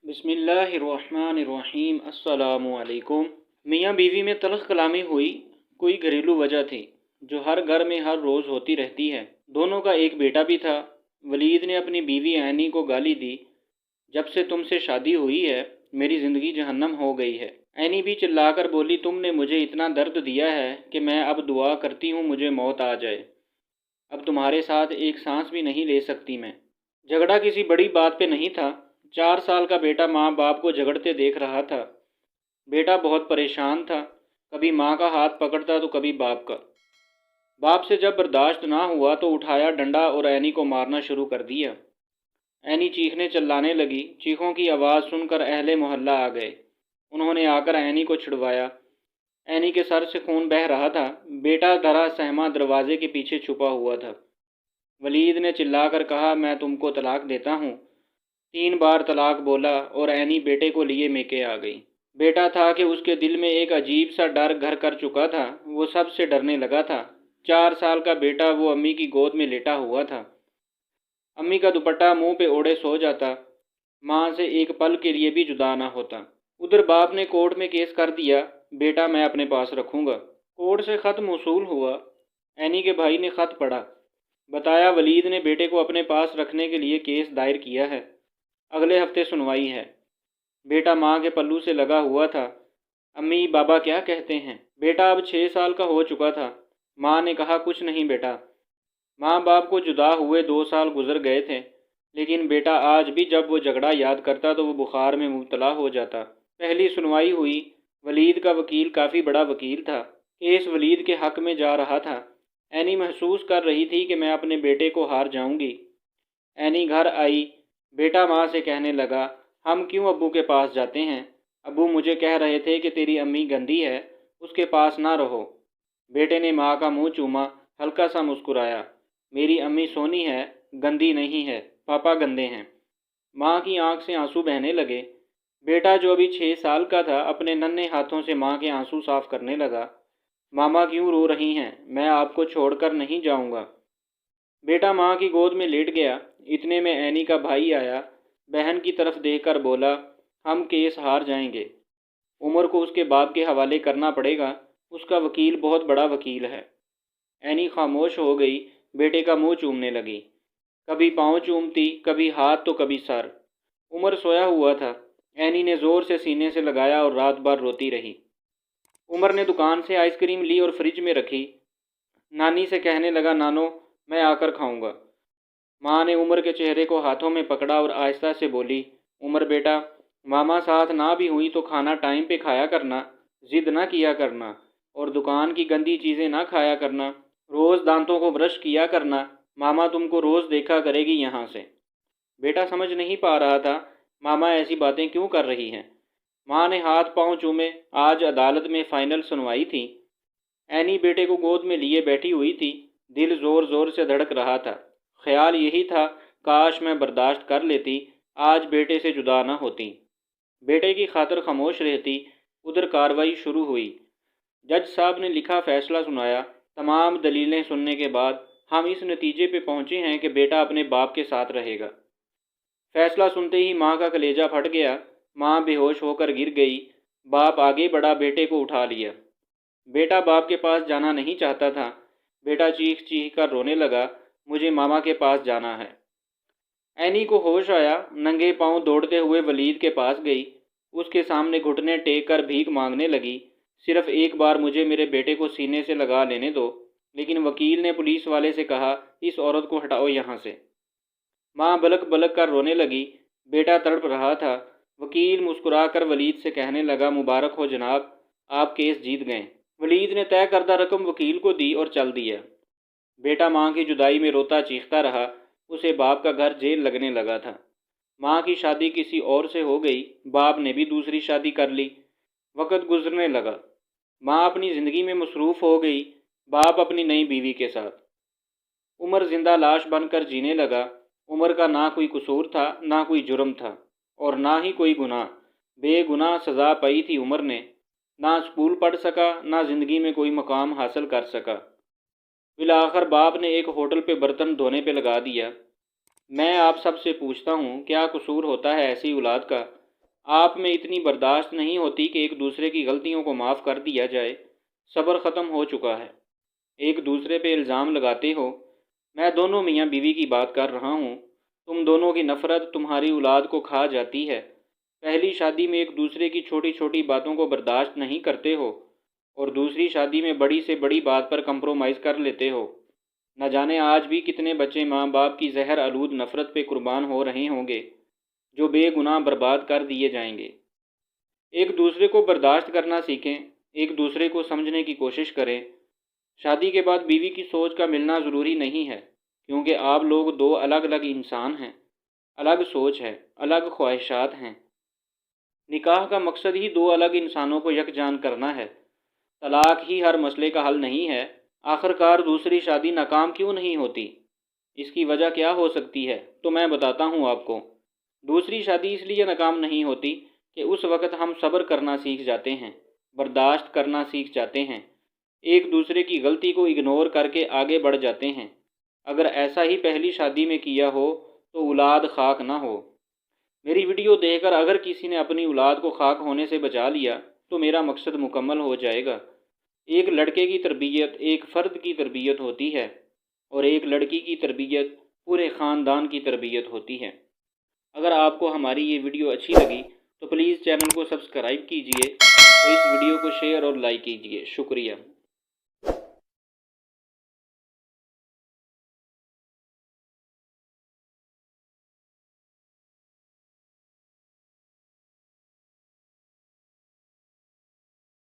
بسم اللہ الرحمن الرحیم۔ السلام علیکم۔ میاں بیوی میں تلخ کلامی ہوئی۔ کوئی گھریلو وجہ تھی جو ہر گھر میں ہر روز ہوتی رہتی ہے۔ دونوں کا ایک بیٹا بھی تھا۔ ولید نے اپنی بیوی عینی کو گالی دی، جب سے تم سے شادی ہوئی ہے میری زندگی جہنم ہو گئی ہے۔ عینی بھی چلا کر بولی، تم نے مجھے اتنا درد دیا ہے کہ میں اب دعا کرتی ہوں مجھے موت آ جائے۔ اب تمہارے ساتھ ایک سانس بھی نہیں لے سکتی میں۔ جھگڑا کسی بڑی بات پہ نہیں تھا۔ 4 سال کا بیٹا ماں باپ کو جھگڑتے دیکھ رہا تھا۔ بیٹا بہت پریشان تھا، کبھی ماں کا ہاتھ پکڑتا تو کبھی باپ کا۔ باپ سے جب برداشت نہ ہوا تو اٹھایا ڈنڈا اور عینی کو مارنا شروع کر دیا۔ عینی چیخنے چلانے لگی۔ چیخوں کی آواز سن کر اہل محلہ آ گئے۔ انہوں نے آ کر عینی کو چھڑوایا۔ عینی کے سر سے خون بہہ رہا تھا۔ بیٹا درا سہما دروازے کے پیچھے چھپا ہوا تھا۔ ولید نے چلا کر کہا، میں تم کو طلاق دیتا ہوں۔ 3 بار طلاق بولا اور عینی بیٹے کو لیے میکے آ گئی۔ بیٹا تھا کہ اس کے دل میں ایک عجیب سا ڈر گھر کر چکا تھا۔ وہ سب سے ڈرنے لگا تھا۔ 4 سال کا بیٹا وہ امی کی گود میں لیٹا ہوا تھا۔ امی کا دوپٹہ منہ پہ اوڑھے سو جاتا، ماں سے ایک پل کے لیے بھی جدا نہ ہوتا۔ ادھر باپ نے کورٹ میں کیس کر دیا، بیٹا میں اپنے پاس رکھوں گا۔ کورٹ سے خط موصول ہوا۔ عینی کے بھائی نے خط پڑھا، بتایا ولید نے بیٹے کو اپنے پاس رکھنے کے لیے کیس دائر کیا ہے، اگلے ہفتے سنوائی ہے۔ بیٹا ماں کے پلو سے لگا ہوا تھا۔ امی بابا کیا کہتے ہیں؟ بیٹا اب 6 سال کا ہو چکا تھا۔ ماں نے کہا، کچھ نہیں بیٹا۔ ماں باپ کو جدا ہوئے 2 سال گزر گئے تھے، لیکن بیٹا آج بھی جب وہ جھگڑا یاد کرتا تو وہ بخار میں مبتلا ہو جاتا۔ پہلی سنوائی ہوئی۔ ولید کا وکیل کافی بڑا وکیل تھا۔ کیس ولید کے حق میں جا رہا تھا۔ عینی محسوس کر رہی تھی کہ میں اپنے بیٹے کو ہار جاؤں گی۔ عینی گھر آئی۔ بیٹا ماں سے کہنے لگا، ہم کیوں ابو کے پاس جاتے ہیں؟ ابو مجھے کہہ رہے تھے کہ تیری امی گندی ہے، اس کے پاس نہ رہو۔ بیٹے نے ماں کا منہ چوما، ہلکا سا مسکرایا، میری امی سونی ہے، گندی نہیں ہے، پاپا گندے ہیں۔ ماں کی آنکھ سے آنسو بہنے لگے۔ بیٹا جو ابھی 6 سال کا تھا اپنے ننھے ہاتھوں سے ماں کے آنسو صاف کرنے لگا۔ ماما کیوں رو رہی ہیں؟ میں آپ کو چھوڑ کر نہیں جاؤں گا۔ بیٹا ماں کی گود میں لیٹ گیا۔ اتنے میں عینی کا بھائی آیا، بہن کی طرف دیکھ کر بولا، ہم کیس ہار جائیں گے، عمر کو اس کے باپ کے حوالے کرنا پڑے گا، اس کا وکیل بہت بڑا وکیل ہے۔ عینی خاموش ہو گئی، بیٹے کا منہ چومنے لگی، کبھی پاؤں چومتی، کبھی ہاتھ تو کبھی سر۔ عمر سویا ہوا تھا۔ عینی نے زور سے سینے سے لگایا اور رات بھر روتی رہی۔ عمر نے دکان سے آئس کریم لی اور فریج میں رکھی۔ نانی سے کہنے لگا، نانو میں آ کر کھاؤں گا۔ ماں نے عمر کے چہرے کو ہاتھوں میں پکڑا اور آہستہ سے بولی، عمر بیٹا، ماما ساتھ نہ بھی ہوئی تو کھانا ٹائم پہ کھایا کرنا، ضد نہ کیا کرنا، اور دکان کی گندی چیزیں نہ کھایا کرنا، روز دانتوں کو برش کیا کرنا، ماما تم کو روز دیکھا کرے گی یہاں سے۔ بیٹا سمجھ نہیں پا رہا تھا ماما ایسی باتیں کیوں کر رہی ہیں۔ ماں نے ہاتھ پاؤں چومے۔ آج عدالت میں فائنل سنوائی تھی۔ عینی بیٹے کو گود میں لیے بیٹھی ہوئی تھی، دل زور زور سے دھڑک رہا تھا۔ خیال یہی تھا، کاش میں برداشت کر لیتی، آج بیٹے سے جدا نہ ہوتی، بیٹے کی خاطر خاموش رہتی۔ ادھر کارروائی شروع ہوئی۔ جج صاحب نے لکھا فیصلہ سنایا، تمام دلیلیں سننے کے بعد ہم اس نتیجے پہ پہنچے ہیں کہ بیٹا اپنے باپ کے ساتھ رہے گا۔ فیصلہ سنتے ہی ماں کا کلیجہ پھٹ گیا۔ ماں بے ہوش ہو کر گر گئی۔ باپ آگے بڑھا، بیٹے کو اٹھا لیا۔ بیٹا باپ کے پاس جانا نہیں چاہتا تھا۔ بیٹا چیخ چیخ کر رونے لگا، مجھے ماما کے پاس جانا ہے۔ عینی کو ہوش آیا، ننگے پاؤں دوڑتے ہوئے ولید کے پاس گئی، اس کے سامنے گھٹنے ٹیک کر بھیک مانگنے لگی، صرف ایک بار مجھے میرے بیٹے کو سینے سے لگا لینے دو۔ لیکن وکیل نے پولیس والے سے کہا، اس عورت کو ہٹاؤ یہاں سے۔ ماں بلک بلک کر رونے لگی، بیٹا تڑپ رہا تھا۔ وکیل مسکرا کر ولید سے کہنے لگا، مبارک ہو جناب، آپ کیس جیت گئے۔ ولید نے طے کردہ رقم وکیل کو دی اور چل دیا۔ بیٹا ماں کی جدائی میں روتا چیختا رہا، اسے باپ کا گھر جیل لگنے لگا تھا۔ ماں کی شادی کسی اور سے ہو گئی، باپ نے بھی دوسری شادی کر لی۔ وقت گزرنے لگا، ماں اپنی زندگی میں مصروف ہو گئی، باپ اپنی نئی بیوی کے ساتھ۔ عمر زندہ لاش بن کر جینے لگا۔ عمر کا نہ کوئی قصور تھا، نہ کوئی جرم تھا، اور نہ ہی کوئی گناہ۔ بے گناہ سزا پائی تھی عمر نے، نہ اسکول پڑھ سکا، نہ زندگی میں کوئی مقام حاصل کر سکا۔ بالآخر باپ نے ایک ہوٹل پہ برتن دھونے پہ لگا دیا۔ میں آپ سب سے پوچھتا ہوں، کیا قصور ہوتا ہے ایسی اولاد کا آپ میں اتنی برداشت نہیں ہوتی کہ ایک دوسرے کی غلطیوں کو معاف کر دیا جائے۔ صبر ختم ہو چکا ہے، ایک دوسرے پہ الزام لگاتے ہو۔ میں دونوں میاں بیوی کی بات کر رہا ہوں۔ تم دونوں کی نفرت تمہاری اولاد کو کھا جاتی ہے۔ پہلی شادی میں ایک دوسرے کی چھوٹی چھوٹی باتوں کو برداشت نہیں کرتے ہو، اور دوسری شادی میں بڑی سے بڑی بات پر کمپرومائز کر لیتے ہو۔ نہ جانے آج بھی کتنے بچے ماں باپ کی زہر آلود نفرت پہ قربان ہو رہے ہوں گے، جو بے گناہ برباد کر دیے جائیں گے۔ ایک دوسرے کو برداشت کرنا سیکھیں، ایک دوسرے کو سمجھنے کی کوشش کریں۔ شادی کے بعد بیوی کی سوچ کا ملنا ضروری نہیں ہے، کیونکہ آپ لوگ دو الگ الگ انسان ہیں، الگ سوچ ہے، الگ خواہشات ہیں۔ نکاح کا مقصد ہی دو الگ انسانوں کو یکجان کرنا ہے۔ طلاق ہی ہر مسئلے کا حل نہیں ہے۔ آخرکار دوسری شادی ناکام کیوں نہیں ہوتی؟ اس کی وجہ کیا ہو سکتی ہے؟ تو میں بتاتا ہوں آپ کو۔ دوسری شادی اس لیے ناکام نہیں ہوتی کہ اس وقت ہم صبر کرنا سیکھ جاتے ہیں، برداشت کرنا سیکھ جاتے ہیں، ایک دوسرے کی غلطی کو اگنور کر کے آگے بڑھ جاتے ہیں۔ اگر ایسا ہی پہلی شادی میں کیا ہو تو اولاد خاک نہ ہو۔ میری ویڈیو دیکھ کر اگر کسی نے اپنی اولاد کو خاک ہونے سے بچا لیا تو میرا مقصد مکمل ہو جائے گا۔ ایک لڑکے کی تربیت ایک فرد کی تربیت ہوتی ہے، اور ایک لڑکی کی تربیت پورے خاندان کی تربیت ہوتی ہے۔ اگر آپ کو ہماری یہ ویڈیو اچھی لگی تو پلیز چینل کو سبسکرائب کیجئے اور اس ویڈیو کو شیئر اور لائک کیجئے۔ شکریہ۔